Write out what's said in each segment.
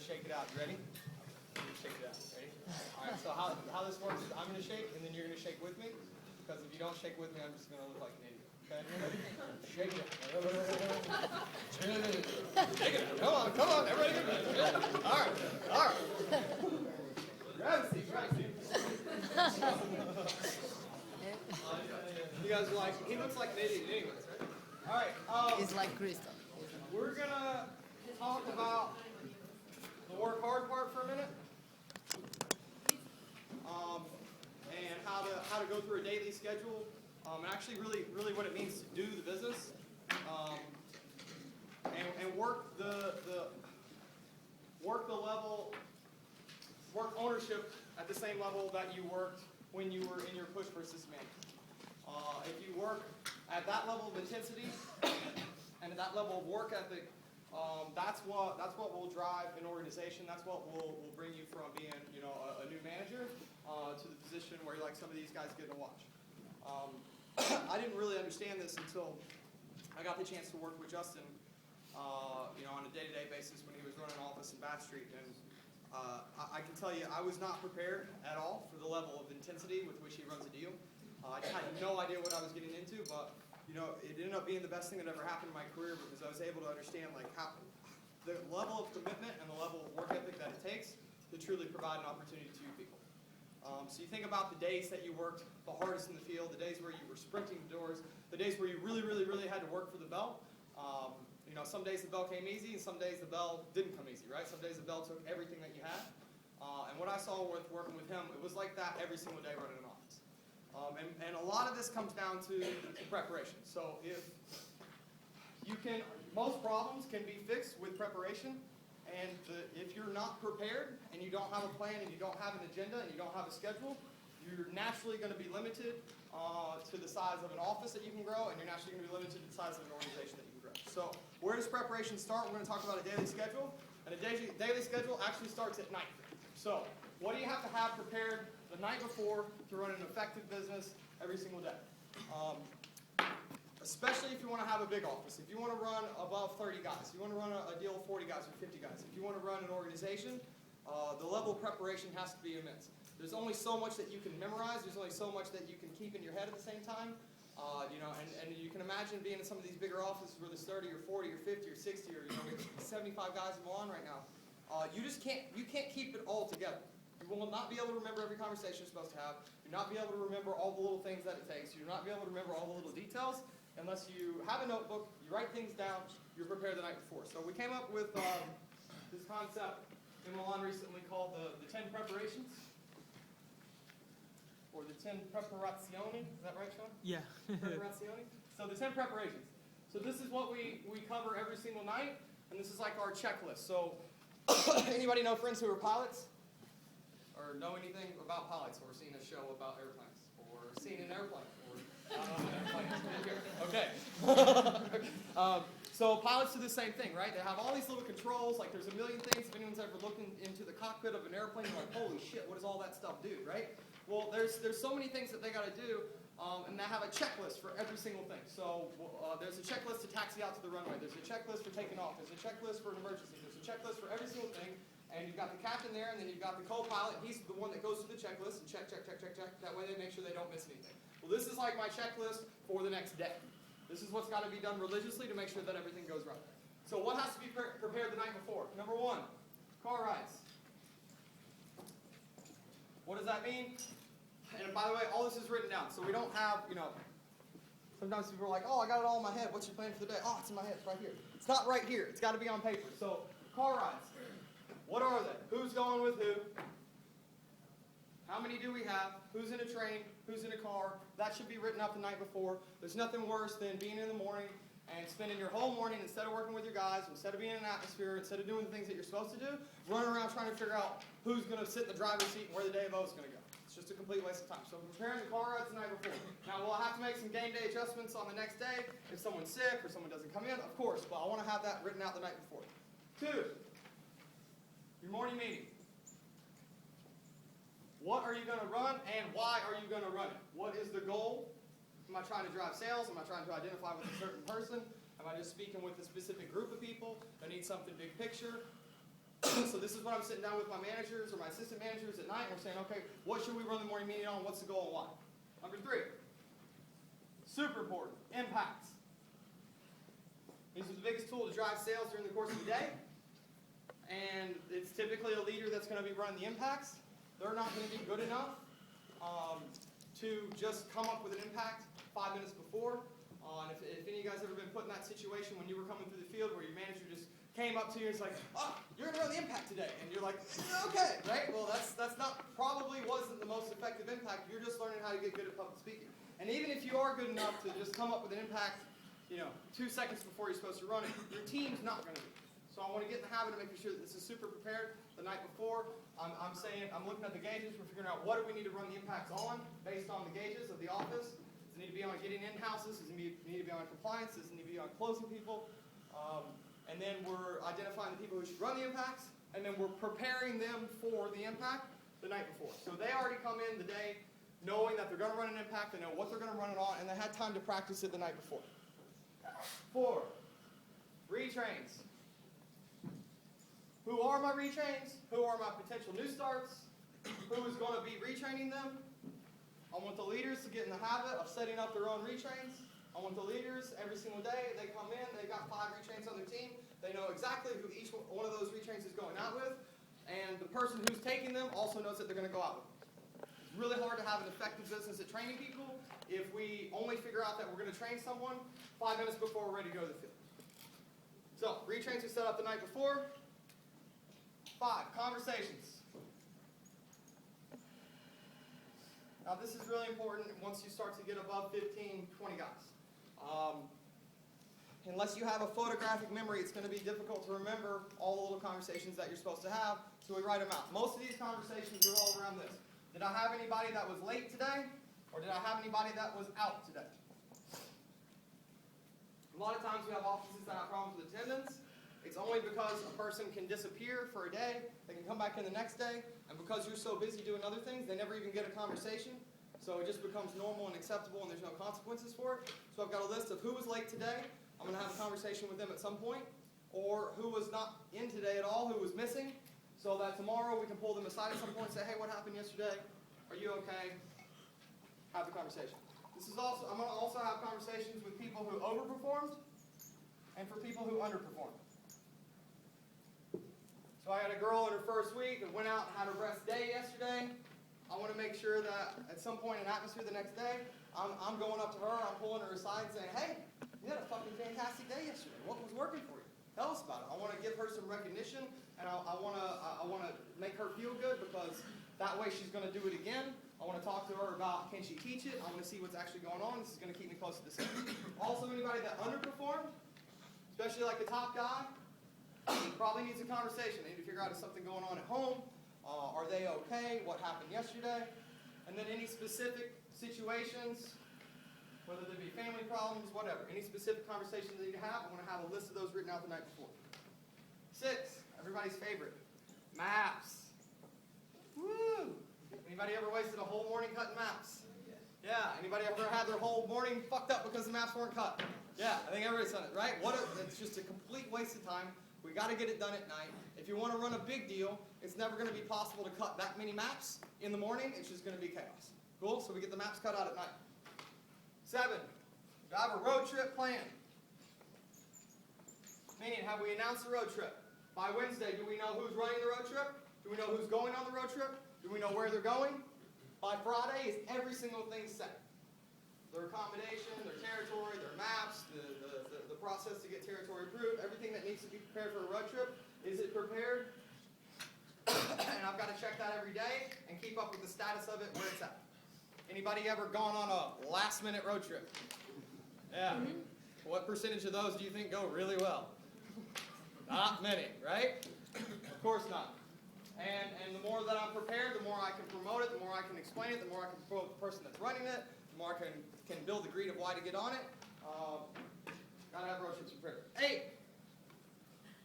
shake it out. You ready? You're going to shake it out. Ready? All right, so how this works is I'm going to shake, and then you're going to shake with me. Because if you don't shake with me, I'm just going to look like an idiot. Okay? Ready? Shake it. Shake it. Come on. Everybody get it. All right. Grab a seat. You guys are like, he looks like an idiot anyways, right? All right. It's like Christoph. We're going to talk about the work hard part for a minute. And how to go through a daily schedule. And actually really what it means to do the business. And work the level, work ownership at the same level that you worked when you were in your push versus management. If you work at that level of intensity and at that level of work ethic, that's what will drive an organization. That's what will bring you from being a new manager to the position where you're like some of these guys get to watch. I didn't really understand this until I got the chance to work with Justin on a day-to-day basis when he was running an office in Bath Street. And I can tell you I was not prepared at all for the level of intensity with which he runs a deal. I had no idea what I was getting into, but it ended up being the best thing that ever happened in my career because I was able to understand how the level of commitment and the level of work ethic that it takes to truly provide an opportunity to people. So you think about the days that you worked the hardest in the field, the days where you were sprinting the doors, the days where you really had to work for the bell. Some days the bell came easy, and some days the bell didn't come easy, right? Some days the bell took everything that you had. And what I saw with working with him, it was like that every single day running an office. And a lot of this comes down to preparation. So most problems can be fixed with preparation. And if you're not prepared and you don't have a plan and you don't have an agenda and you don't have a schedule, you're naturally going to be limited to the size of an office that you can grow, and you're naturally going to be limited to the size of an organization that you can grow. So where does preparation start? We're going to talk about a daily schedule. And a daily schedule actually starts at night. So what do you have to have prepared the night before to run an effective business every single day? Especially if you want to have a big office. If you want to run above 30 guys, if you want to run a deal of 40 guys or 50 guys, if you want to run an organization, the level of preparation has to be immense. There's only so much that you can memorize. There's only so much that you can keep in your head at the same time. And you can imagine being in some of these bigger offices where there's 30 or 40 or 50 or 60 or 75 guys in one right now. You can't keep it all together. You will not be able to remember every conversation you're supposed to have. You'll not be able to remember all the little things that it takes. You'll not be able to remember all the little details unless you have a notebook, you write things down, you're prepared the night before. So we came up with this concept in Milan recently called the 10 preparations, or the 10 preparazioni. Is that right, Sean? Yeah. Preparazioni. So the 10 preparations. So this is what we cover every single night, and this is like our checklist. So anybody know friends who are pilots? Or know anything about pilots, or seen a show about airplanes, or seen an airplane, or okay. So pilots do the same thing, right? They have all these little controls, like there's a million things. If anyone's ever looked into the cockpit of an airplane, you're like, holy shit, what does all that stuff do, right? Well, there's so many things that they got to do, and they have a checklist for every single thing. So there's a checklist to taxi out to the runway. There's a checklist for taking off. There's a checklist for an emergency. There's a checklist for every single thing. And you've got the captain there, and then you've got the co-pilot. He's the one that goes through the checklist and check. That way they make sure they don't miss anything. Well, this is like my checklist for the next day. This is what's got to be done religiously to make sure that everything goes right. So what has to be prepared the night before? Number one, car rides. What does that mean? And by the way, all this is written down. So we don't have, sometimes people are like, oh, I got it all in my head. What's your plan for the day? Oh, it's in my head. It's right here. It's not right here. It's got to be on paper. So car rides. What are they? Who's going with who? How many do we have? Who's in a train? Who's in a car? That should be written up the night before. There's nothing worse than being in the morning and spending your whole morning, instead of working with your guys, instead of being in an atmosphere, instead of doing the things that you're supposed to do, running around trying to figure out who's going to sit in the driver's seat and where the day of O is going to go. It's just a complete waste of time. So preparing the car rides the night before. Now, will I have to make some game day adjustments on the next day if someone's sick or someone doesn't come in? Of course, but I want to have that written out the night before. 2, your morning meeting. What are you going to run, and why are you going to run it? What is the goal? Am I trying to drive sales? Am I trying to identify with a certain person? Am I just speaking with a specific group of people that need something big picture? So this is what I'm sitting down with my managers or my assistant managers at night, and we're saying, okay, what should we run the morning meeting on? What's the goal and why? Number 3, super important, impacts. These are the biggest tool to drive sales during the course of the day. And it's typically a leader that's going to be running the impacts. They're not going to be good enough to just come up with an impact 5 minutes before. And if any of you guys ever been put in that situation when you were coming through the field where your manager just came up to you and was like, oh, you're going to run the impact today. And you're like, okay, right? Well, that's not, probably wasn't the most effective impact. You're just learning how to get good at public speaking. And even if you are good enough to just come up with an impact, 2 seconds before you're supposed to run it, your team's not going to be. So I want to get in the habit of making sure that this is super prepared the night before. I'm looking at the gauges. We're figuring out what do we need to run the impacts on based on the gauges of the office. Does it need to be on getting in houses? Does it need to be on compliance? Does it need to be on closing people? And then we're identifying the people who should run the impacts, and then we're preparing them for the impact the night before. So they already come in the day knowing that they're going to run an impact, they know what they're going to run it on, and they had time to practice it the night before. 4, retrains. Who are my retrains? Who are my potential new starts? Who is going to be retraining them? I want the leaders to get in the habit of setting up their own retrains. I want the leaders every single day, they come in, they've got 5 retrains on their team. They know exactly who each one of those retrains is going out with. And the person who's taking them also knows that they're going to go out with them. It's really hard to have an effective business at training people if we only figure out that we're going to train someone 5 minutes before we're ready to go to the field. So, retrains are set up the night before. 5, conversations. Now this is really important once you start to get above 15, 20 guys. Unless you have a photographic memory, it's going to be difficult to remember all the little conversations that you're supposed to have, so we write them out. Most of these conversations are all around this. Did I have anybody that was late today? Or did I have anybody that was out today? A lot of times we have offices that have problems with attendance. It's only because a person can disappear for a day, they can come back in the next day, and because you're so busy doing other things, they never even get a conversation. So it just becomes normal and acceptable and there's no consequences for it. So I've got a list of who was late today. I'm going to have a conversation with them at some point. Or who was not in today at all, who was missing, so that tomorrow we can pull them aside at some point and say, hey, what happened yesterday? Are you okay? Have the conversation. I'm going to also have conversations with people who overperformed and for people who underperformed. So I had a girl in her first week that went out and had a rest day yesterday. I want to make sure that at some point in atmosphere the next day, I'm going up to her, I'm pulling her aside and saying, hey, you had a fucking fantastic day yesterday. What was working for you? Tell us about it. I want to give her some recognition, and I want to make her feel good because that way she's going to do it again. I want to talk to her about, can she teach it? I want to see what's actually going on. This is going to keep me close to the center. Also, anybody that underperformed, especially like the top guy, probably needs a conversation. They need to figure out if something going on at home. Are they okay? What happened yesterday? And then any specific situations, whether they be family problems, whatever. Any specific conversations they need to have, I want to have a list of those written out the night before. 6, everybody's favorite, maps. Woo! Anybody ever wasted a whole morning cutting maps? Yeah. Anybody ever had their whole morning fucked up because the maps weren't cut? Yeah, I think everybody's done it, right? It's just a complete waste of time. We got to get it done at night. If you want to run a big deal, it's never going to be possible to cut that many maps in the morning. It's just going to be chaos. Cool? So we get the maps cut out at night. 7, do I have a road trip planned? Meaning, have we announced the road trip? By Wednesday, do we know who's running the road trip? Do we know who's going on the road trip? Do we know where they're going? By Friday, is every single thing set? Their accommodation, their territory, their maps, the process to get territory approved, everything that needs to be prepared for a road trip. Is it prepared? And I've got to check that every day and keep up with the status of it, where it's at. Anybody ever gone on a last-minute road trip? Yeah. What percentage of those do you think go really well? Not many, right? Of course not. And the more that I'm prepared, the more I can promote it, the more I can explain it, the more I can promote the person that's running it, the more I can build the greed of why to get on it. Got to have road trips prepared. 8,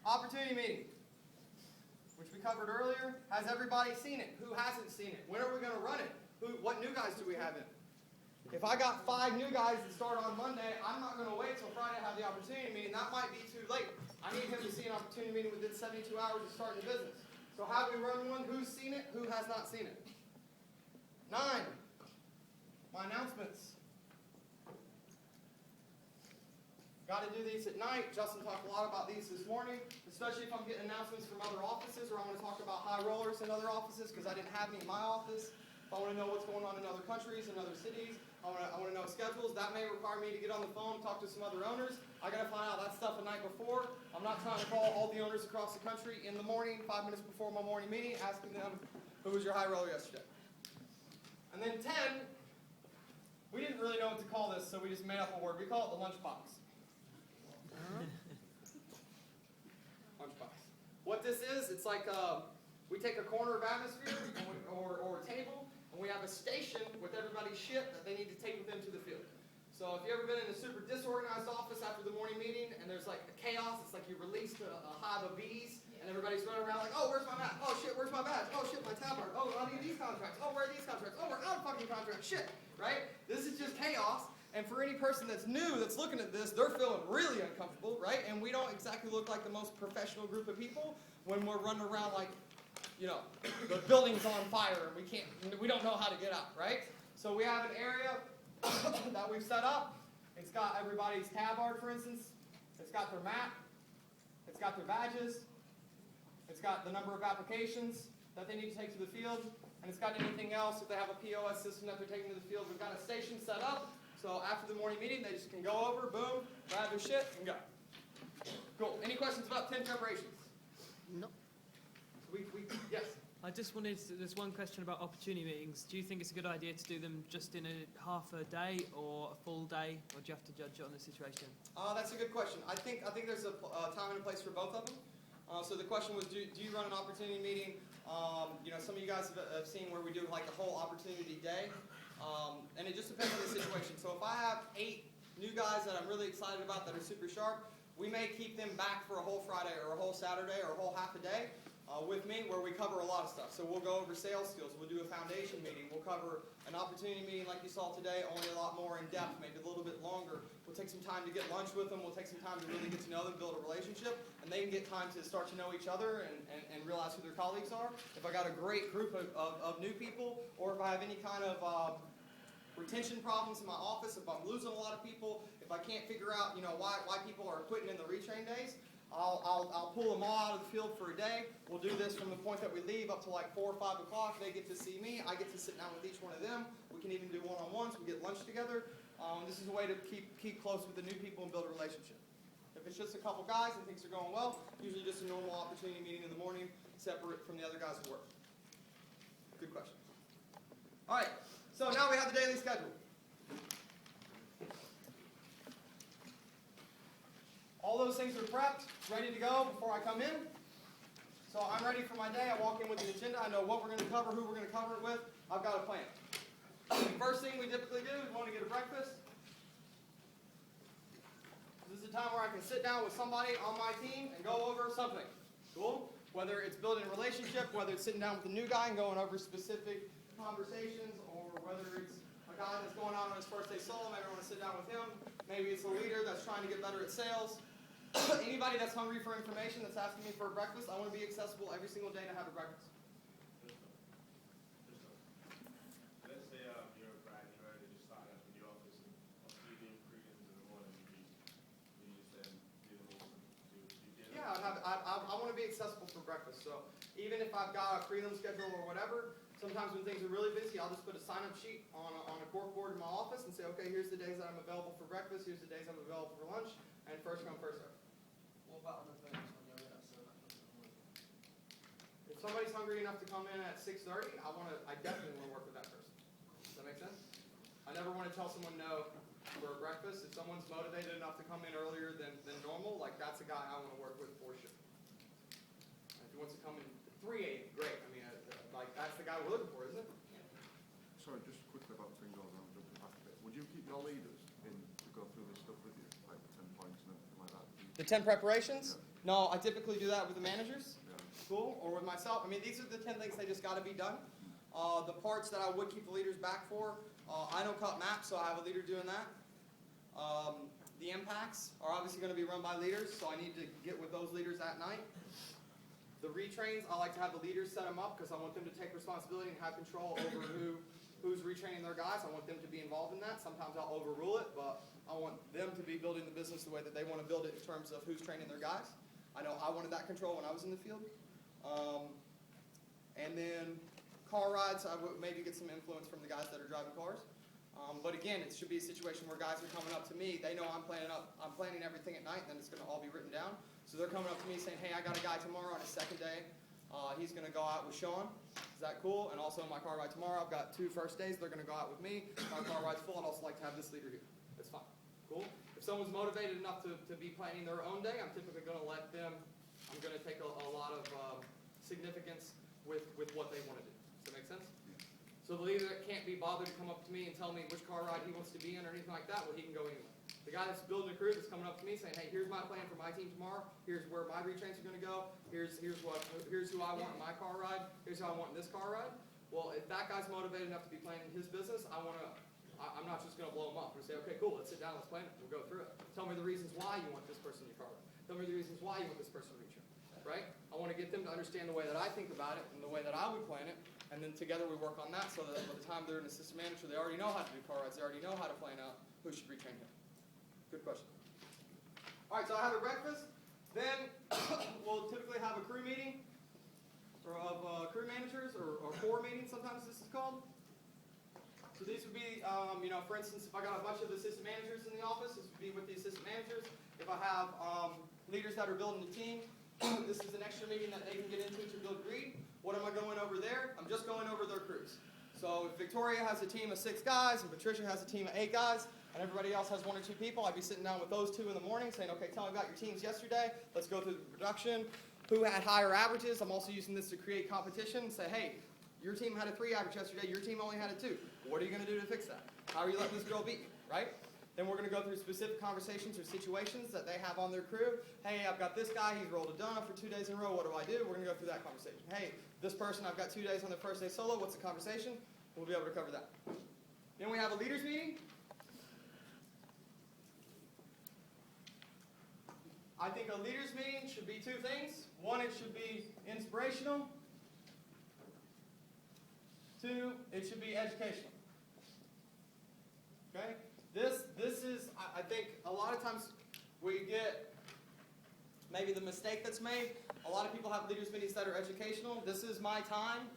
opportunity meeting, which we covered earlier. Has everybody seen it? Who hasn't seen it? When are we going to run it? What new guys do we have in? If I got 5 new guys that start on Monday, I'm not going to wait till Friday to have the opportunity meeting. That might be too late. I need him to see an opportunity meeting within 72 hours of starting the business. So how do we run one? Who's seen it? Who has not seen it? 9. My announcements. Got to do these at night. Justin talked a lot about these this morning, especially if I'm getting announcements from other offices, or I want to talk about high rollers in other offices because I didn't have any in my office. If I want to know what's going on in other countries and other cities, I want to know schedules. That may require me to get on the phone, talk to some other owners. I got to find out that stuff the night before. I'm not trying to call all the owners across the country in the morning, 5 minutes before my morning meeting, asking them, who was your high roller yesterday? And then 10, we didn't really know what to call this, so we just made up a word. We call it the lunchbox. Lunchbox. What this is, it's like we take a corner of atmosphere or a table, and we have a station with everybody's shit that they need to take with them to the field. So if you've ever been in a super disorganized office after the morning meeting, and there's like a chaos, it's like you released a hive of bees, and everybody's running around like, oh, where's my map? Oh, shit, where's my badge? Oh, shit, my tab card. Oh, I need these contracts. Oh, where are these contracts? Oh, we're out of fucking contracts. Shit, right? This is just chaos. And for any person that's new, that's looking at this, they're feeling really uncomfortable, right? And we don't exactly look like the most professional group of people when we're running around like, you know, the building's on fire and we don't know how to get out, right? So we have an area that we've set up. It's got everybody's tab art, for instance. It's got their map. It's got their badges. It's got the number of applications that they need to take to the field. And it's got anything else. If they have a POS system that they're taking to the field, we've got a station set up. So after the morning meeting, they just can go over, boom, grab their shit, and go. Cool. Any questions about 10 preparations? No. Yes? I just wanted to, there's one question about opportunity meetings. Do you think it's a good idea to do them just in a half a day or a full day, or do you have to judge it on the situation? That's a good question. I think there's a time and a place for both of them. So the question was, do you run an opportunity meeting? You know, some of you guys have seen where we do like a whole opportunity day. And it just depends on the situation. So if I have 8 new guys that I'm really excited about that are super sharp, we may keep them back for a whole Friday or a whole Saturday or a whole half a day with me where we cover a lot of stuff. So we'll go over sales skills. We'll do a foundation meeting. We'll cover an opportunity meeting like you saw today, only a lot more in depth, maybe a little bit longer. We'll take some time to get lunch with them. We'll take some time to really get to know them, build a relationship, and they can get time to start to know each other and realize who their colleagues are. If I got a great group of new people, or if I have any kind of retention problems in my office, if I'm losing a lot of people, if I can't figure out, you know, why people are quitting in the retrain days, I'll pull them all out of the field for a day. We'll do this from the point that we leave up to like 4 or 5 o'clock. They get to see me. I get to sit down with each one of them. We can even do one-on-ones. We get lunch together. This is a way to keep close with the new people and build a relationship. If it's just a couple guys and things are going well, usually just a normal opportunity meeting in the morning, separate from the other guys who work. Good question. All right. So now we have the daily schedule. All those things are prepped, ready to go before I come in. So I'm ready for my day. I walk in with an agenda. I know what we're going to cover, who we're going to cover it with. I've got a plan. First thing we typically do is we want to get a breakfast. This is a time where I can sit down with somebody on my team and go over something. Cool? Whether it's building a relationship, whether it's sitting down with a new guy and going over specific conversations, or whether it's a guy that's going out on his first day solo, maybe I want to sit down with him. Maybe it's a leader that's trying to get better at sales. Anybody that's hungry for information that's asking me for a breakfast, I want to be accessible every single day to have a breakfast. Let's say you're Brian, you're ready to start up in the office, and you do ingredients in the morning, you just then do the whole thing. Yeah, I want to be accessible for breakfast. So even if I've got a prelim schedule or whatever, sometimes when things are really busy, I'll just put a sign-up sheet on a corkboard in my office and say, okay, here's the days that I'm available for breakfast, here's the days I'm available for lunch, and first come, first serve. What about other things when you're in If somebody's hungry enough to come in at 6:30, I definitely want to work with that person. Does that make sense? I never want to tell someone no for a breakfast. If someone's motivated enough to come in earlier than normal, like that's a guy I want to work with for sure. And if he wants to come in at 3 a.m., great. I mean, like that's the guy we're looking for, isn't it? Sorry, just quickly about the thing going on, jumping back a bit. Would you keep your leaders in to go through this stuff with you, like 10 points and everything like that? The 10 preparations? Yeah. No, I typically do that with the managers. Yeah. Cool, or with myself. I mean, these are the 10 things they just got to be done. The parts that I would keep the leaders back for, I don't cut maps, so I have a leader doing that. The impacts are obviously going to be run by leaders, so I need to get with those leaders at night. The retrains, I like to have the leaders set them up because I want them to take responsibility and have control over who's retraining their guys. I want them to be involved in that. Sometimes I'll overrule it, but I want them to be building the business the way that they want to build it in terms of who's training their guys. I know I wanted that control when I was in the field. And then car rides, I would maybe get some influence from the guys that are driving cars. But again, it should be a situation where guys are coming up to me. They know I'm planning everything at night, and then it's going to all be written down. So they're coming up to me saying, hey, I got a guy tomorrow on his second day. He's going to go out with Sean. Is that cool? And also my car ride tomorrow, I've got 2 first days. They're going to go out with me. My car ride's full. I'd also like to have this leader here. It's fine. Cool? If someone's motivated enough to be planning their own day, I'm typically going to let them, I'm going to take a lot of significance with what they want to do. Does that make sense? So the leader that can't be bothered to come up to me and tell me which car ride he wants to be in or anything like that, well, he can go anywhere. The guy that's building a crew that's coming up to me saying, hey, here's my plan for my team tomorrow. Here's where my retrains are going to go. Here's who I want in my car ride. Here's who I want in this car ride. Well, if that guy's motivated enough to be planning his business, I'm not just going to blow him up. I'm going to say, okay, cool, let's sit down, let's plan it. We'll go through it. Tell me the reasons why you want this person in your car ride. Tell me the reasons why you want this person to retrain. Right? I want to get them to understand the way that I think about it and the way that I would plan it. And then together we work on that so that by the time they're an assistant manager, they already know how to do car rides. They already know how to plan out who should retrain him. Good question. All right, so I have a breakfast. Then we'll typically have a crew meeting of crew managers or core meeting, sometimes this is called. So these would be, for instance, if I got a bunch of assistant managers in the office, this would be with the assistant managers. If I have leaders that are building a team, this is an extra meeting that they can get into to build greed. What am I going over there? I'm just going over their crews. So if Victoria has a team of 6 guys and Patricia has a team of 8 guys and everybody else has 1 or 2 people, I'd be sitting down with those 2 in the morning saying, okay, tell me about your teams yesterday. Let's go through the production. Who had higher averages? I'm also using this to create competition and say, hey, your team had a 3 average yesterday. Your team only had a 2. What are you going to do to fix that? How are you letting this girl beat you, right? Then we're going to go through specific conversations or situations that they have on their crew. Hey, I've got this guy. He's rolled a donut for 2 days in a row. What do I do? We're going to go through that conversation. Hey, this person, I've got 2 days on their first day solo. What's the conversation? We'll be able to cover that. Then we have a leaders meeting. I think a leaders meeting should be 2 things. 1, it should be inspirational. 2, it should be educational. Okay? This is, I think, a lot of times we get maybe the mistake that's made. A lot of people have leaders meetings that are educational. This is my time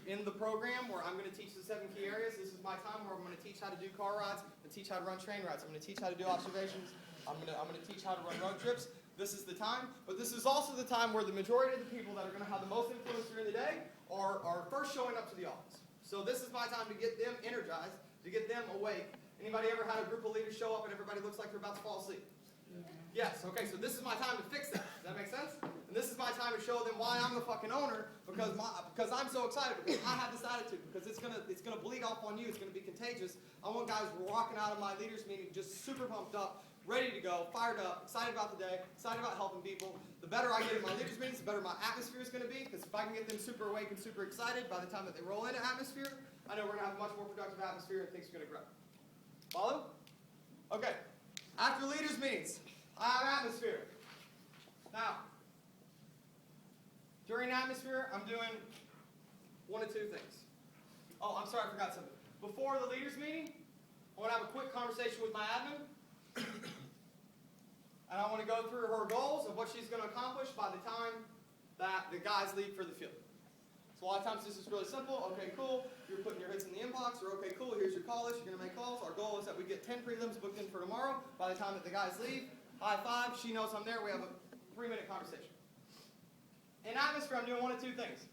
in the program where I'm going to teach the 7 key areas. This is my time where I'm going to teach how to do car rides and teach how to run train rides. I'm going to teach how to do observations. I'm going to teach how to run road trips. This is the time. But this is also the time where the majority of the people that are going to have the most influence during the day are first showing up to the office. So this is my time to get them energized, to get them awake. Anybody ever had a group of leaders show up and everybody looks like they're about to fall asleep? Yeah. Yes. Okay, so this is my time to fix that. Does that make sense? And this is my time to show them why I'm the fucking owner because I'm so excited because I have this attitude because it's gonna bleed off on you. It's gonna be contagious. I want guys walking out of my leaders meeting just super pumped up, ready to go, fired up, excited about the day, excited about helping people. The better I get in my leaders meetings, the better my atmosphere is going to be because if I can get them super awake and super excited by the time that they roll into atmosphere, I know we're going to have a much more productive atmosphere and things are going to grow. Follow? Okay. After leaders meetings, I have atmosphere. Now, during atmosphere, I'm doing 1 of 2 things. Oh, I'm sorry, I forgot something. Before the leaders meeting, I want to have a quick conversation with my admin. And I want to go through her goals of what she's going to accomplish by the time that the guys leave for the field. So a lot of times this is really simple. Okay, cool. You're putting your hits in the inbox. Or okay, cool. Here's your call list. You're going to make calls. Our goal is that we get 10 prelims booked in for tomorrow. By the time that the guys leave, high five. She knows I'm there. We have a 3-minute conversation. In atmosphere, I'm doing 1 of 2 things.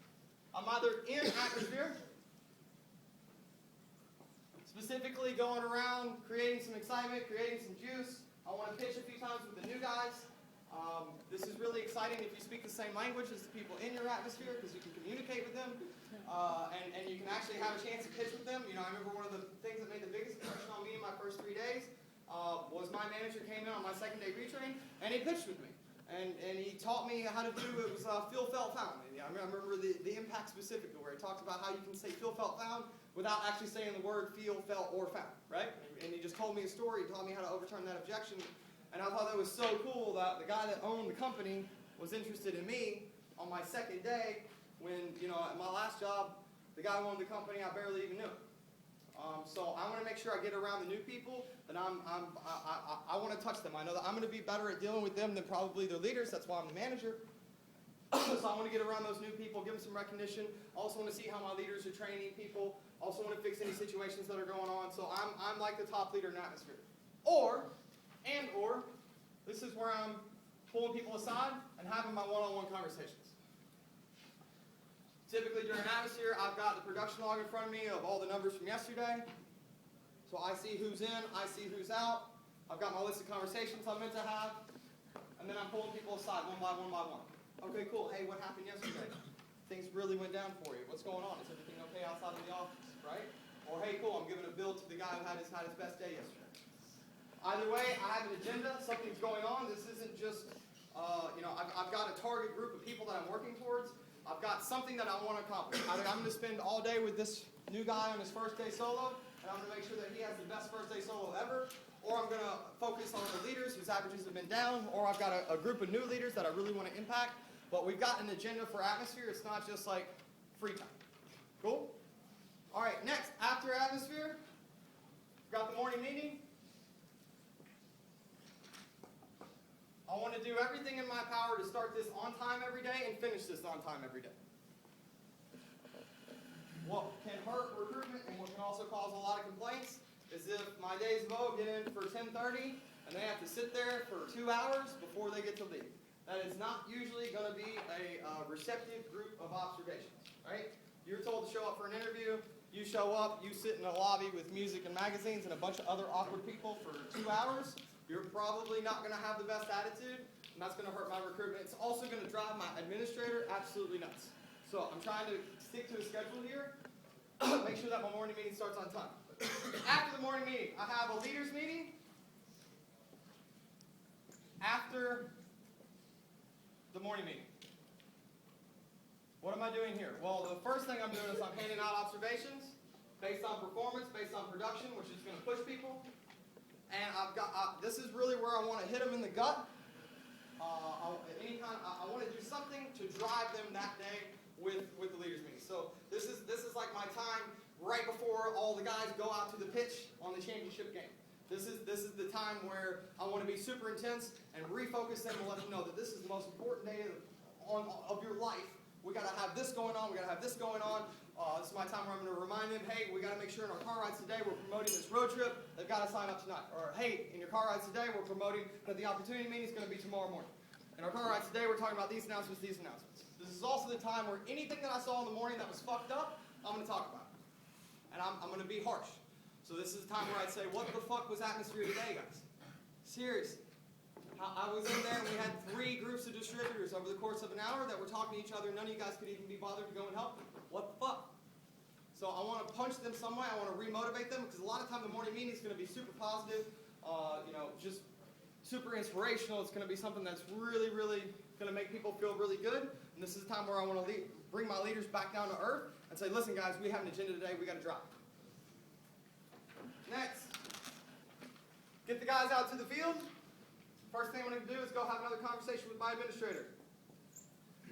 I'm either in atmosphere, specifically going around, creating some excitement, creating some juice. I want to pitch a few times with the new guys. This is really exciting if you speak the same language as the people in your atmosphere because you can communicate with them and you can actually have a chance to pitch with them. You know, I remember one of the things that made the biggest impression on me in my first 3 days was my manager came in on my second day retrain and he pitched with me. And he taught me how to do, it was feel, felt, found. And I remember the impact specifically where he talked about how you can say feel, felt, found without actually saying the word feel, felt, or found, right? And he just told me a story, he taught me how to overturn that objection. And I thought that was so cool that the guy that owned the company was interested in me on my second day when, at my last job, the guy who owned the company, I barely even knew him. So I want to make sure I get around the new people, and I want to touch them. I know that I'm going to be better at dealing with them than probably their leaders. That's why I'm the manager. So I want to get around those new people, give them some recognition. Also want to see how my leaders are training people. Also want to fix any situations that are going on. So I'm like the top leader in atmosphere. Or, this is where I'm pulling people aside and having my one-on-one conversations. Typically during atmosphere, I've got the production log in front of me of all the numbers from yesterday. So I see who's in, I see who's out. I've got my list of conversations I'm meant to have. And then I'm pulling people aside one by one by one. Okay, cool. Hey, what happened yesterday? Things really went down for you. What's going on? Is everything okay outside of the office, right? Or hey, cool, I'm giving a bill to the guy who had his best day yesterday. Either way, I have an agenda. Something's going on. This isn't just, I've got a target group of people that I'm working towards. I've got something that I want to accomplish. Either I'm going to spend all day with this new guy on his first day solo, and I'm going to make sure that he has the best first day solo ever, or I'm going to focus on the leaders whose averages have been down, or I've got a group of new leaders that I really want to impact. But we've got an agenda for atmosphere. It's not just like free time. Cool? All right, next, after atmosphere, we've got the morning meeting. I want to do everything in my power to start this on time every day and finish this on time every day. What can hurt recruitment and what can also cause a lot of complaints is if my days of O get in for 10:30 and they have to sit there for 2 hours before they get to leave. That is not usually going to be a receptive group of observations, right? You're told to show up for an interview. You show up, you sit in a lobby with music and magazines and a bunch of other awkward people for 2 hours. You're probably not going to have the best attitude, and that's going to hurt my recruitment. It's also going to drive my administrator absolutely nuts. So I'm trying to stick to a schedule here, make sure that my morning meeting starts on time. After the morning meeting, I have a leaders meeting. After the morning meeting. What am I doing here? Well, the first thing I'm doing is I'm handing out observations based on performance, based on production, which is going to push people. And this is really where I want to hit them in the gut. I want to do something to drive them that day with the leaders meeting. So this is like my time right before all the guys go out to the pitch on the championship game. This is the time where I want to be super intense and refocus them and let them know that this is the most important day of your life. We got to have this going on. We got to have this going on. This is my time where I'm going to remind them, hey, we got to make sure in our car rides today we're promoting this road trip. They've got to sign up tonight. Or hey, in your car rides today we're promoting that the opportunity meeting is going to be tomorrow morning. In our car rides today we're talking about these announcements, these announcements. This is also the time where anything that I saw in the morning that was fucked up, I'm going to talk about it. And I'm going to be harsh. So this is the time where I'd say, what the fuck was atmosphere today, guys? Seriously. I was in there and we had 3 groups of distributors over the course of an hour that were talking to each other. None of you guys could even be bothered to go and help them. What the fuck? So I want to punch them some way. I want to remotivate them because a lot of time the morning meeting is going to be super positive, just super inspirational. It's going to be something that's really, really going to make people feel really good. And this is the time where I want to bring my leaders back down to earth and say, listen, guys, we have an agenda today. We got to drop. Next, get the guys out to the field. First thing I'm going to do is go have another conversation with my administrator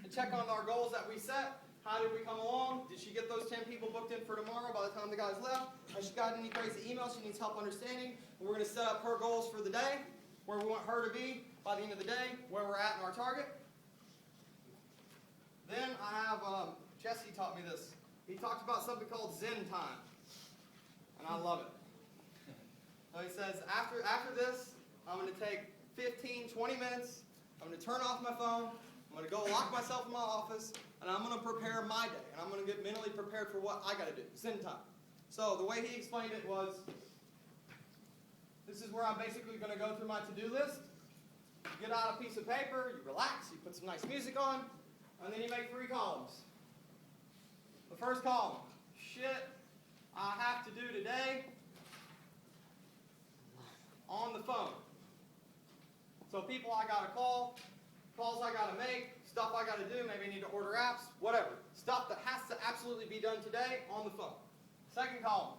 and check on our goals that we set. How did we come along? Did she get those 10 people booked in for tomorrow by the time the guys left? Has she got any crazy emails she needs help understanding? We're going to set up her goals for the day, where we want her to be by the end of the day, where we're at in our target. Then I have, Jesse taught me this. He talked about something called Zen Time, and I love it. So he says, after this, I'm going to take 15, 20 minutes. I'm going to turn off my phone. I'm going to go lock myself in my office, and I'm going to prepare my day. And I'm going to get mentally prepared for what I got to do. Zen time. So the way he explained it was, this is where I'm basically going to go through my to-do list. You get out a piece of paper, you relax, you put some nice music on, and then you make 3 columns. The first column, shit I have to do today on the phone. So people I got to call, calls I got to make, stuff I got to do, maybe I need to order apps, whatever. Stuff that has to absolutely be done today on the phone. Second column,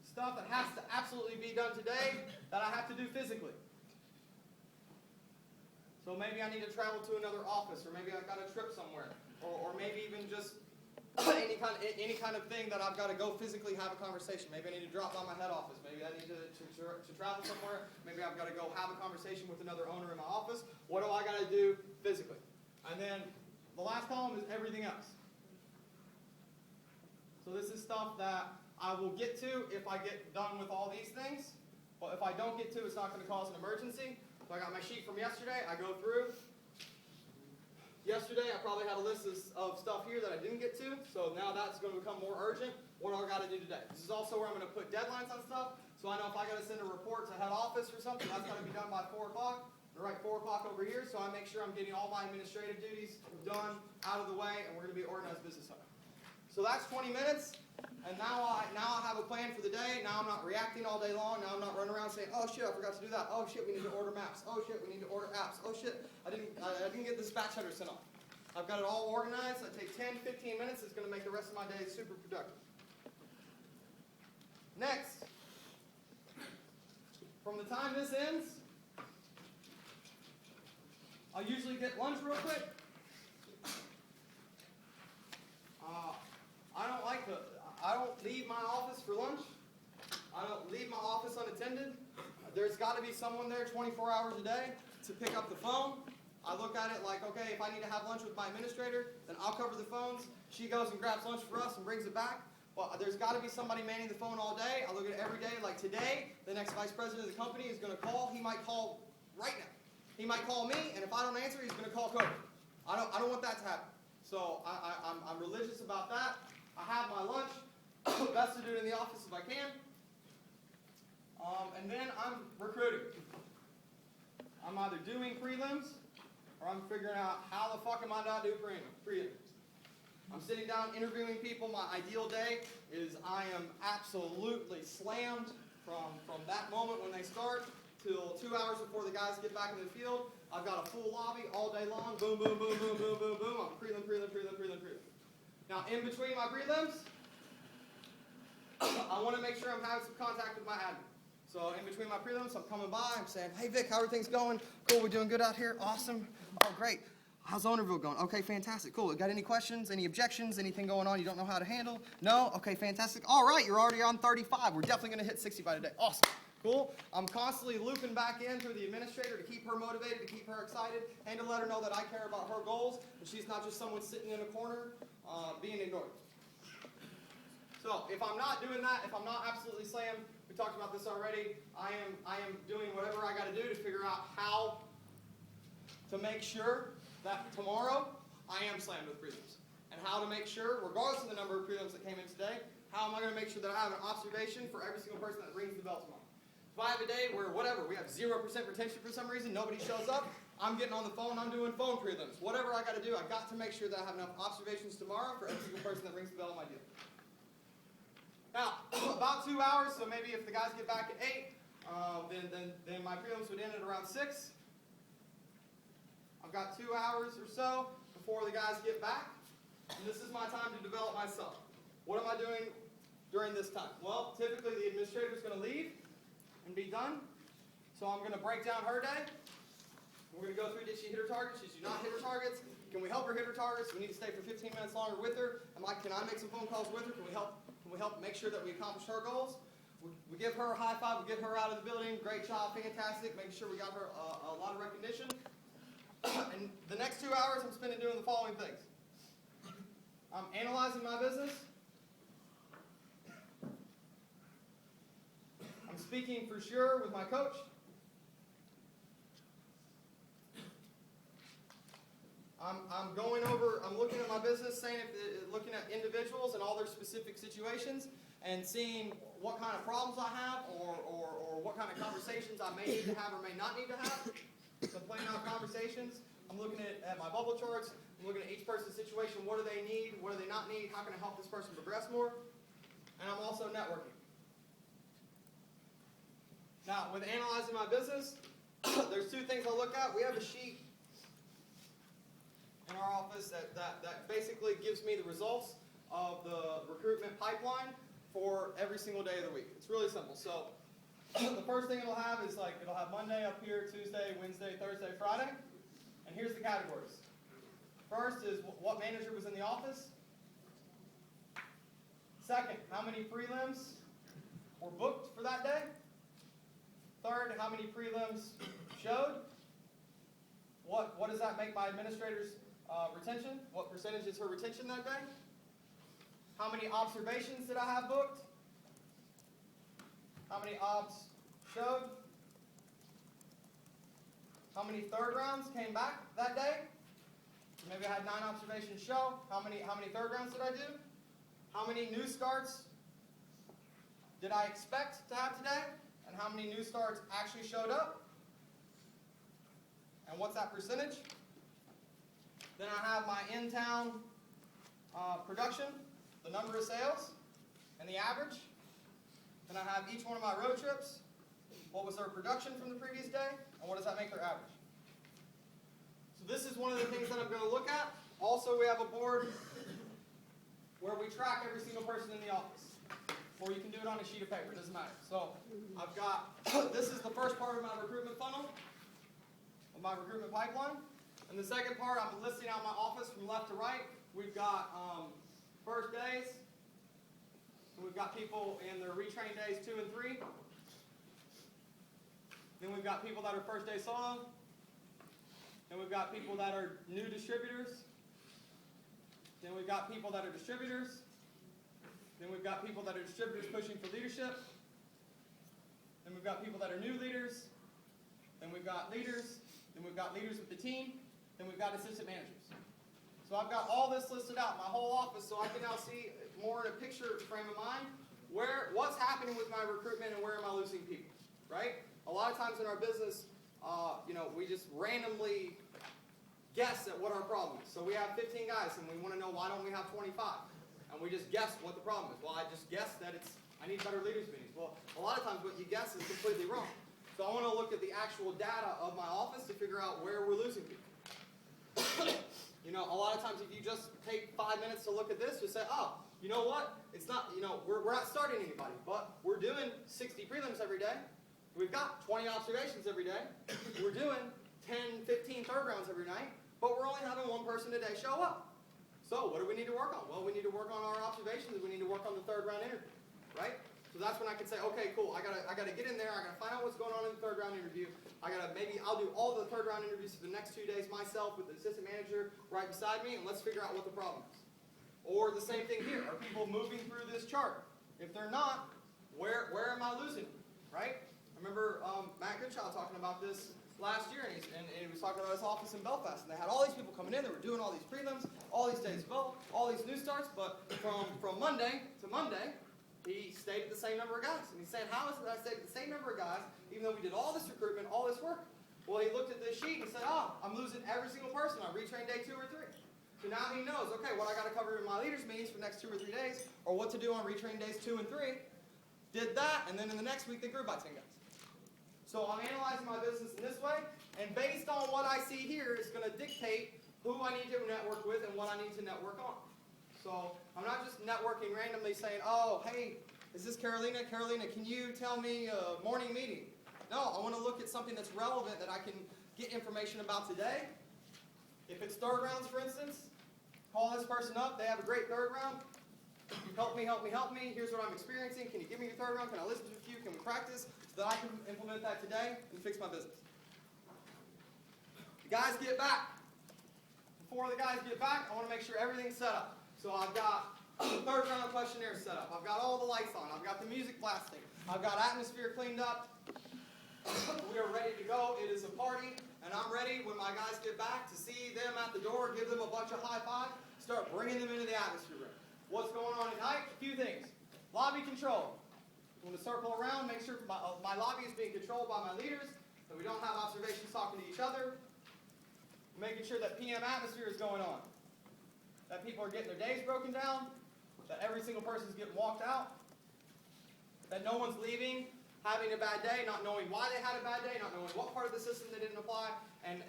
stuff that has to absolutely be done today that I have to do physically. So So maybe I need to travel to another office, or maybe I've got a trip somewhere, or maybe even just any kind of thing that I've got to go physically have a conversation. Maybe I need to drop by my head office. Maybe I need to travel somewhere. Maybe I've got to go have a conversation with another owner in my office. What do I got to do physically? And then the last column is everything else. So this is stuff that I will get to if I get done with all these things. But if I don't get to, it's not going to cause an emergency. So I got my sheet from yesterday. I go through. Yesterday, I probably had a list of stuff here that I didn't get to. So now that's going to become more urgent. What do I got to do today? This is also where I'm going to put deadlines on stuff. So I know if I got to send a report to head office or something, that's got to be done by 4 o'clock. I'm going to write 4 o'clock over here. So I make sure I'm getting all my administrative duties done, out of the way, and we're going to be organized business owner. So that's 20 minutes. And now I have a plan for the day. Now I'm not reacting all day long. Now I'm not running around saying, oh shit, I forgot to do that. Oh shit, we need to order maps. Oh shit, we need to order apps. Oh shit, I didn't get this batch header sent off. I've got it all organized. I take 10, 15 minutes. It's going to make the rest of my day super productive. Next, from the time this ends, I'll usually get lunch real quick. I don't leave my office for lunch. I don't leave my office unattended. There's got to be someone there 24 hours a day to pick up the phone. I look at it like, okay, if I need to have lunch with my administrator, then I'll cover the phones. She goes and grabs lunch for us and brings it back. But there's got to be somebody manning the phone all day. I look at it every day. Like today, the next vice president of the company is going to call. He might call right now. He might call me, and if I don't answer, he's going to call Cody. I don't want that to happen. So I'm religious about that. I have my lunch. Best to do it in the office if I can. And then I'm recruiting. I'm either doing prelims or I'm figuring out how the fuck am I not doing prelims. I'm sitting down interviewing people. My ideal day is I am absolutely slammed from that moment when they start till 2 hours before the guys get back in the field. I've got a full lobby all day long. Boom, boom, boom, boom, boom, boom, boom. I'm prelim. Now, in between my prelims, I want to make sure I'm having some contact with my admin. So in between my prelims, I'm coming by, I'm saying, hey Vic, how are things going? Cool, we're doing good out here, awesome. Oh great, how's Ownerville going? Okay, fantastic, cool. Got any questions, any objections, anything going on you don't know how to handle? No? Okay, fantastic. All right, you're already on 35. We're definitely gonna hit 60 by today. Awesome, cool. I'm constantly looping back in through the administrator to keep her motivated, to keep her excited, and to let her know that I care about her goals, and she's not just someone sitting in a corner being ignored. So if I'm not doing that, if I'm not absolutely slammed, we talked about this already, I am doing whatever I got to do to figure out how to make sure that tomorrow I am slammed with prelims. And how to make sure, regardless of the number of prelims that came in today, how am I going to make sure that I have an observation for every single person that rings the bell tomorrow. If I have a day where whatever, we have 0% retention for some reason, nobody shows up, I'm getting on the phone, I'm doing phone prelims. Whatever I got to do, I've got to make sure that I have enough observations tomorrow for every single person that rings the bell in my deal. Now, about 2 hours, so maybe if the guys get back at 8, then my prelims would end at around 6. I've got 2 hours or so before the guys get back, and this is my time to develop myself. What am I doing during this time? Well, typically the administrator is going to leave and be done, so I'm going to break down her day. We're going to go through, did she hit her targets? Did she not hit her targets? Can we help her hit her targets? We need to stay for 15 minutes longer with her. Can I make some phone calls with her? Can we help make sure that we accomplish her goals? We give her a high five, we get her out of the building, great job, fantastic, making sure we got her a lot of recognition. And the next 2 hours I'm spending doing the following things. I'm analyzing my business. I'm speaking for sure with my coach. I'm going over, I'm looking at my business, looking at individuals and all their specific situations and seeing what kind of problems I have or what kind of conversations I may need to have or may not need to have. So playing out conversations. I'm looking at my bubble charts. I'm looking at each person's situation. What do they need? What do they not need? How can I help this person progress more? And I'm also networking. Now, with analyzing my business, there's 2 things I look at. We have a sheet in our office that basically gives me the results of the recruitment pipeline for every single day of the week. It's really simple. So the first thing it'll have is it'll have Monday up here, Tuesday, Wednesday, Thursday, Friday. And here's the categories. First is what manager was in the office. Second, how many prelims were booked for that day. Third, how many prelims showed. What does that make my administrator's retention? What percentage is her retention that day? How many observations did I have booked? How many obs showed? How many third rounds came back that day? Maybe I had 9 observations show. How many third rounds did I do? How many new starts did I expect to have today? And how many new starts actually showed up? And what's that percentage? Then I have my in-town production, the number of sales, and the average. Then I have each one of my road trips. What was their production from the previous day? And what does that make their average? So this is one of the things that I'm going to look at. Also, we have a board where we track every single person in the office. Or you can do it on a sheet of paper, it doesn't matter. So I've got, this is the first part of my recruitment funnel, of my recruitment pipeline. And the second part, I'm listing out my office from left to right. We've got first days. And we've got people in their retrain days 2 and 3. Then we've got people that are first day solo. Then we've got people that are new distributors. Then we've got people that are distributors. Then we've got people that are distributors pushing for leadership. Then we've got people that are new leaders. Then we've got leaders. Then we've got leaders with the team. Then we've got assistant managers. So I've got all this listed out, my whole office, so I can now see more in a picture frame of mind what's happening with my recruitment and where am I losing people, right? A lot of times in our business, we just randomly guess at what our problem is. So we have 15 guys and we want to know why don't we have 25? And we just guess what the problem is. Well, I just guessed that I need better leaders meetings. Well, a lot of times what you guess is completely wrong. So I want to look at the actual data of my office to figure out where we're losing people. A lot of times if you just take 5 minutes to look at this, you say, oh, you know what? It's not, we're not starting anybody, but we're doing 60 prelims every day. We've got 20 observations every day. We're doing 10, 15 third rounds every night, but we're only having one person a day show up. So what do we need to work on? Well, we need to work on our observations. We need to work on the third round interview, right? So that's when I can say, okay, cool. I gotta get in there. I gotta find out what's going on in the third round interview. I'll do all the third round interviews for the next 2 days myself with the assistant manager right beside me, and let's figure out what the problem is. Or the same thing here. Are people moving through this chart? If they're not, where am I losing them, right? I remember Matt Goodchild talking about this last year, and he was talking about his office in Belfast, and they had all these people coming in. They were doing all these prelims, all these days vote, all these new starts, but from Monday to Monday, he stayed at the same number of guys. And he's saying, how is it that I stayed at the same number of guys, even though we did all this recruitment, all this work? Well, he looked at this sheet and said, oh, I'm losing every single person on retrain day 2 or 3. So now he knows, okay, what I got to cover in my leaders meetings for the next 2 or 3 days, or what to do on retrain days 2 and 3. Did that, and then in the next week, they grew by 10 guys. So I'm analyzing my business in this way, and based on what I see here, it's going to dictate who I need to network with and what I need to network on. So I'm not just networking randomly saying, oh, hey, is this Carolina? Carolina, can you tell me a morning meeting? No, I want to look at something that's relevant that I can get information about today. If it's third rounds, for instance, call this person up. They have a great third round. Help me, help me, help me. Here's what I'm experiencing. Can you give me your third round? Can I listen to you? Can we practice so that I can implement that today and fix my business? The guys get back. Before the guys get back, I want to make sure everything's set up. So I've got third round questionnaire set up. I've got all the lights on. I've got the music blasting. I've got atmosphere cleaned up. We are ready to go. It is a party, and I'm ready when my guys get back to see them at the door, give them a bunch of high five, start bringing them into the atmosphere room. What's going on tonight? A few things. Lobby control. I'm going to circle around, make sure my lobby is being controlled by my leaders, that we don't have observations talking to each other. Making sure that PM atmosphere is going on. That people are getting their days broken down, that every single person is getting walked out, that no one's leaving, having a bad day, not knowing why they had a bad day, not knowing what part of the system they didn't apply, and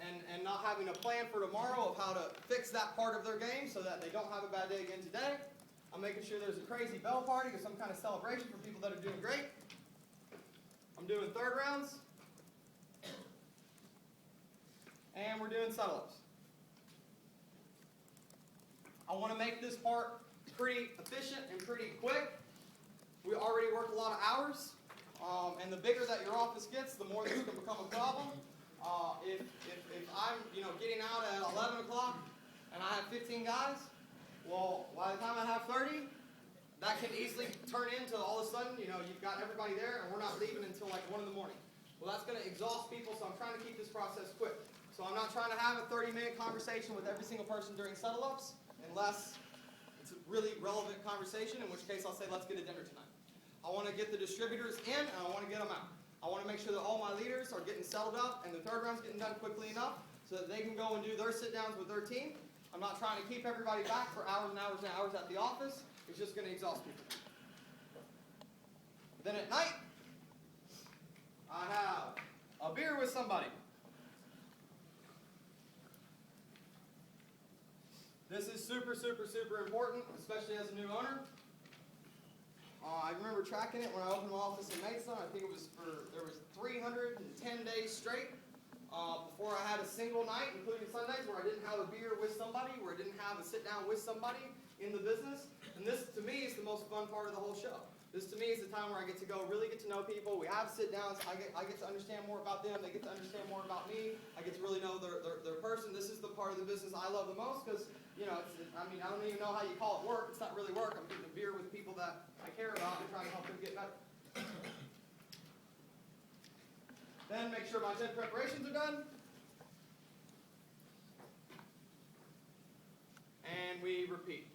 not having a plan for tomorrow of how to fix that part of their game so that they don't have a bad day again today. I'm making sure there's a crazy bell party or some kind of celebration for people that are doing great. I'm doing third rounds. And we're doing settle-ups. I want to make this part pretty efficient and pretty quick. We already work a lot of hours, and the bigger that your office gets, the more this can become a problem. If I'm getting out at 11 o'clock and I have 15 guys, well, by the time I have 30, that can easily turn into all of a sudden, you've got everybody there and we're not leaving until like 1 in the morning. Well, that's going to exhaust people, so I'm trying to keep this process quick. So I'm not trying to have a 30-minute conversation with every single person during settle-ups, unless it's a really relevant conversation, in which case I'll say, let's get a dinner tonight. I want to get the distributors in, and I want to get them out. I want to make sure that all my leaders are getting settled up, and the third round's getting done quickly enough so that they can go and do their sit-downs with their team. I'm not trying to keep everybody back for hours and hours and hours at the office. It's just going to exhaust people. Then at night, I have a beer with somebody. This is super, super, super important, especially as a new owner. I remember tracking it when I opened my office in Maidstone. I think there was 310 days straight before I had a single night, including Sundays, where I didn't have a beer with somebody, where I didn't have a sit down with somebody in the business. And this, to me, is the most fun part of the whole show. This, to me, is the time where I get to go really get to know people. We have sit downs. I get to understand more about them. They get to understand more about me. I get to really know their person. This is the part of the business I love the most because, I don't even know how you call it work. It's not really work. I'm getting a beer with people that I care about and trying to help them get better. Then make sure my 10 preparations are done. And we repeat.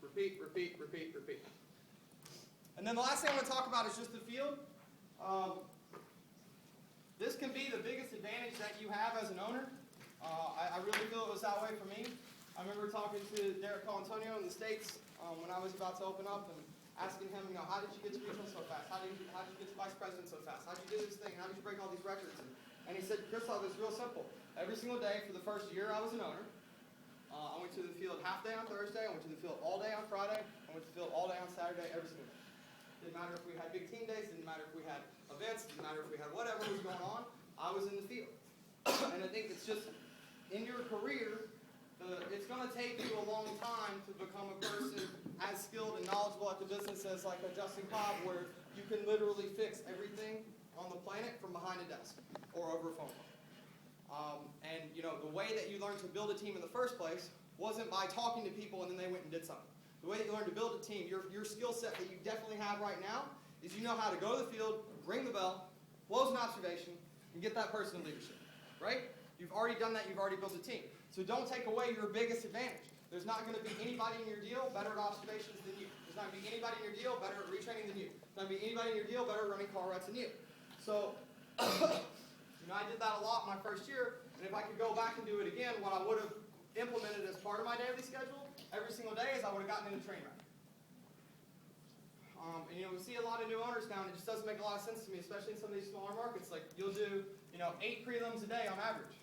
And then the last thing I want to talk about is just the field. This can be the biggest advantage that you have as an owner. I really feel it was that way for me. I remember talking to Derek Colantonio in the States when I was about to open up and asking him, how did you get to regional so fast? How did you get to vice president so fast? How did you do this thing? How did you break all these records? And he said, Christoph, it's real simple. Every single day for the first year I was an owner, I went to the field half day on Thursday, I went to the field all day on Friday, I went to the field all day on Saturday, every single day. Didn't matter if we had big team days, didn't matter if we had events, didn't matter if we had whatever was going on, I was in the field. And I think it's just, in your career, it's going to take you a long time to become a person as skilled and knowledgeable at the business as like a Justin Cobb, where you can literally fix everything on the planet from behind a desk or over a phone call. And the way that you learned to build a team in the first place wasn't by talking to people and then they went and did something. The way that you learn to build a team, your skill set that you definitely have right now is you know how to go to the field, ring the bell, close an observation, and get that person in leadership, right? You've already done that. You've already built a team. So don't take away your biggest advantage. There's not going to be anybody in your deal better at observations than you. There's not going to be anybody in your deal better at retraining than you. There's not going to be anybody in your deal better at running car routes than you. So I did that a lot my first year, and if I could go back and do it again, what I would have implemented as part of my daily schedule every single day is I would have gotten in a train ride. We see a lot of new owners now, and it just doesn't make a lot of sense to me, especially in some of these smaller markets. Like, you'll do, 8 prelims a day on average.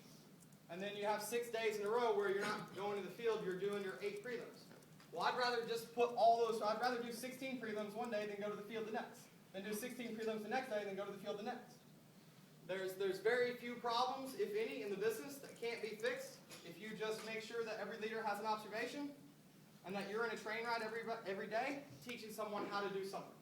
And then you have 6 days in a row where you're not going to the field, you're doing your 8 prelims. Well, I'd rather just put I'd rather do 16 prelims one day than go to the field the next. Then do 16 prelims the next day, then go to the field the next. There's very few problems, if any, in the business that can't be fixed if you just make sure that every leader has an observation and that you're in a train ride every day teaching someone how to do something.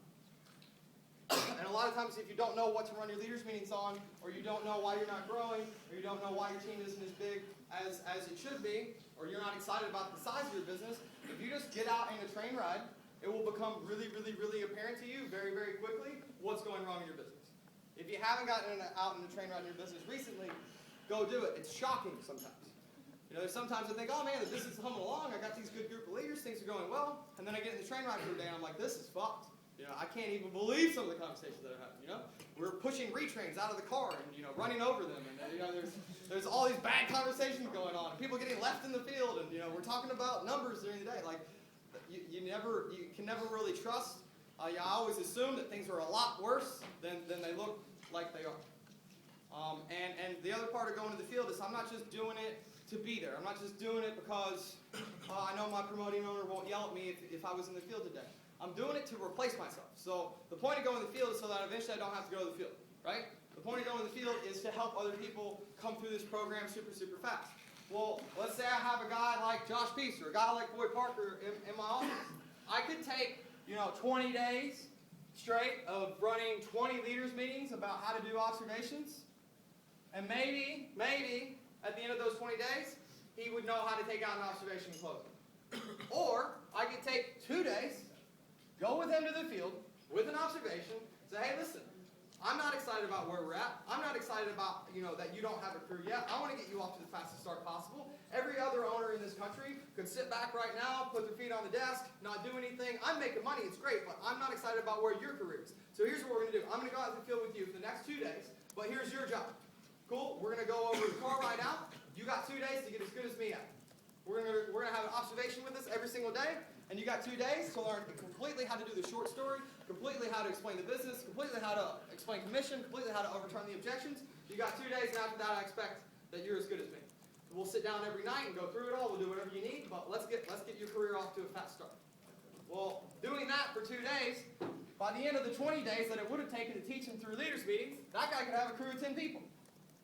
And a lot of times if you don't know what to run your leaders meetings on, or you don't know why you're not growing, or you don't know why your team isn't as big as it should be, or you're not excited about the size of your business, if you just get out in a train ride, it will become really, really, really apparent to you very, very quickly what's going wrong in your business. If you haven't gotten out in a train ride in your business recently, go do it. It's shocking sometimes. Sometimes I think, oh man, the business is humming along, I got these good group of leaders, things are going well, and then I get in the train ride for a day and I'm like, this is fucked. I can't even believe some of the conversations that are happening, We're pushing retrains out of the car and, running over them, and, there's all these bad conversations going on, and people getting left in the field, and, we're talking about numbers during the day. Like, you can never really trust. I always assume that things are a lot worse than they look like they are. And the other part of going to the field is I'm not just doing it to be there. I'm not just doing it because I know my promoting owner won't yell at me if I was in the field today. I'm doing it to replace myself. So the point of going to the field is so that eventually I don't have to go to the field, right? The point of going to the field is to help other people come through this program super, super fast. Well, let's say I have a guy like Josh Peace or a guy like Boyd Parker in my office. I could take, 20 days straight of running 20 leaders meetings about how to do observations. And maybe, at the end of those 20 days, he would know how to take out an observation and close it. Or I could take 2 days, go with him to the field with an observation, say, hey, listen, I'm not excited about where we're at. I'm not excited about, that you don't have a crew yet. I want to get you off to the fastest start possible. Every other owner in this country could sit back right now, put their feet on the desk, not do anything. I'm making money. It's great, but I'm not excited about where your career is. So here's what we're going to do. I'm going to go out to the field with you for the next 2 days, but here's your job. Cool? We're going to go over the car ride out. You got 2 days to get as good as me at. We're going to have an observation with us every single day, and you got 2 days to learn completely how to do the short story, completely how to explain the business, completely how to explain commission, completely how to overturn the objections. You got 2 days, and after that, I expect that you're as good as me. We'll sit down every night and go through it all. We'll do whatever you need, but let's get your career off to a fast start. Well, doing that for 2 days, by the end of the 20 days that it would have taken to teach him through leaders meetings, that guy could have a crew of 10 people,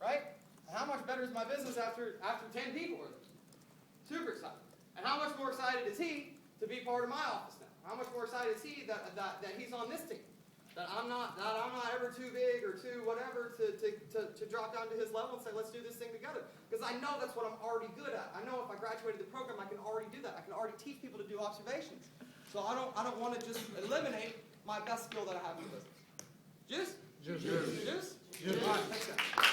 right? And how much better is my business after 10 people? Super excited. And how much more excited is he to be part of my office now? How much more excited is he that he's on this team? That I'm not ever too big or too whatever to drop down to his level and say, let's do this thing together. Because I know that's what I'm already good at. I know if I graduated the program, I can already do that. I can already teach people to do observations. So I don't want to just eliminate my best skill that I have in the business. Juice? Juice. Juice? Juice. All right, thanks, guys.